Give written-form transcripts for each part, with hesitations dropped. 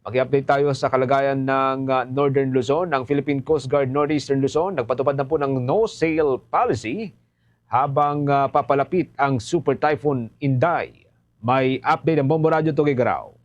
Maki-update tayo sa kalagayan ng Northern Luzon. Ang Philippine Coast Guard Northeastern Luzon nagpatupad na po ng no-sail policy habang papalapit ang Super Typhoon Inday. May update ang Bombo Radio Tuguegarao.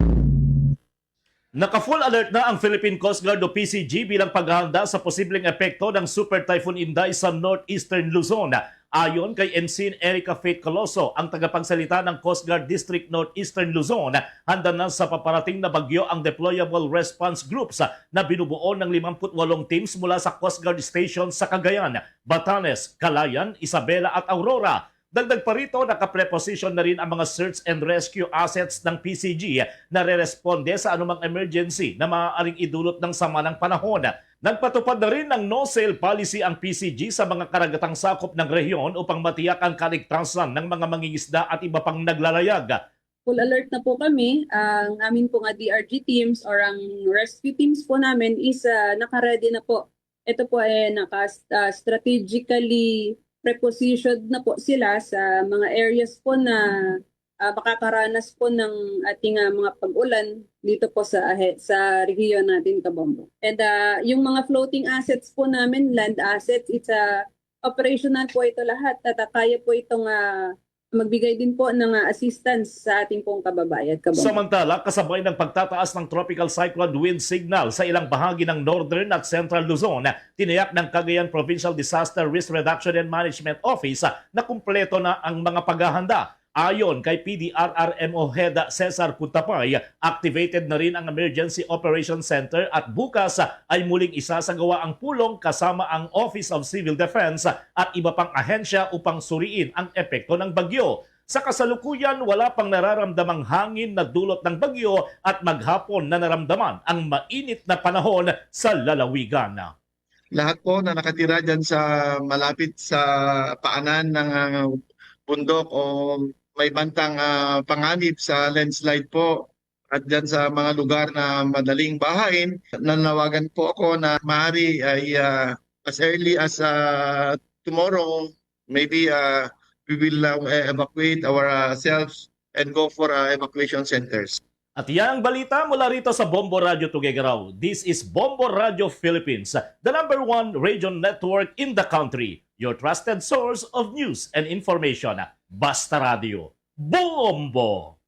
Naka-full alert na ang Philippine Coast Guard o PCG bilang paghahanda sa posibleng epekto ng Super Typhoon Inday sa Northeastern Luzon. Ayon kay Ensign Erica Faith Coloso, ang tagapagsalita ng Coast Guard District Northeastern Luzon, handa na sa paparating na bagyo ang deployable response groups na binubuo ng 58 teams mula sa Coast Guard Station sa Cagayan, Batanes, Calayan, Isabela at Aurora. Dagdag pa rito, nakapreposition na rin ang mga search and rescue assets ng PCG na re-responde sa anumang emergency na maaaring idulot ng sama ng panahon. Nagpatupad na rin ng no-sail policy ang PCG sa mga karagatang sakop ng rehiyon upang matiyak ang kaligtasan ng mga mangingisda at iba pang naglalayag. Full alert na po kami. Ang amin pong DRG teams or ang rescue teams po namin is naka-ready na po. Ito po ay naka-strategically prepositioned na po sila sa mga areas po na makakaranas po ng ating mga pag-ulan dito po sa rehiyon natin, Kabombo. And yung mga floating assets po namin, land assets, it's operational po ito lahat at kaya po itong magbigay din po ng assistance sa ating pong kababayan. Samantala, kasabay ng pagtataas ng tropical cyclone wind signal sa ilang bahagi ng Northern at Central Luzon, tiniyak ng Cagayan Provincial Disaster Risk Reduction and Management Office na kumpleto na ang mga paghahanda. Ayon kay PDRRMO Head Cesar Puntapay, activated na rin ang Emergency Operations Center at bukas ay muling isasagawa ang pulong kasama ang Office of Civil Defense at iba pang ahensya upang suriin ang epekto ng bagyo. Sa kasalukuyan, wala pang nararamdamang hangin na dulot ng bagyo at maghapon na naramdaman ang mainit na panahon sa lalawigan. Lahat po na nakatira dyan sa malapit sa paanan ng bundok o may bantang panganib sa landslide po at dyan sa mga lugar na madaling bahain, nanawagan po ako na maaari ay as early as tomorrow, maybe we will evacuate ourselves and go for evacuation centers. At yan ang balita mula rito sa Bombo Radio Tuguegarao. This is Bombo Radio Philippines, the #1 radio network in the country. Your trusted source of news and information. Basta Radio. Bombo!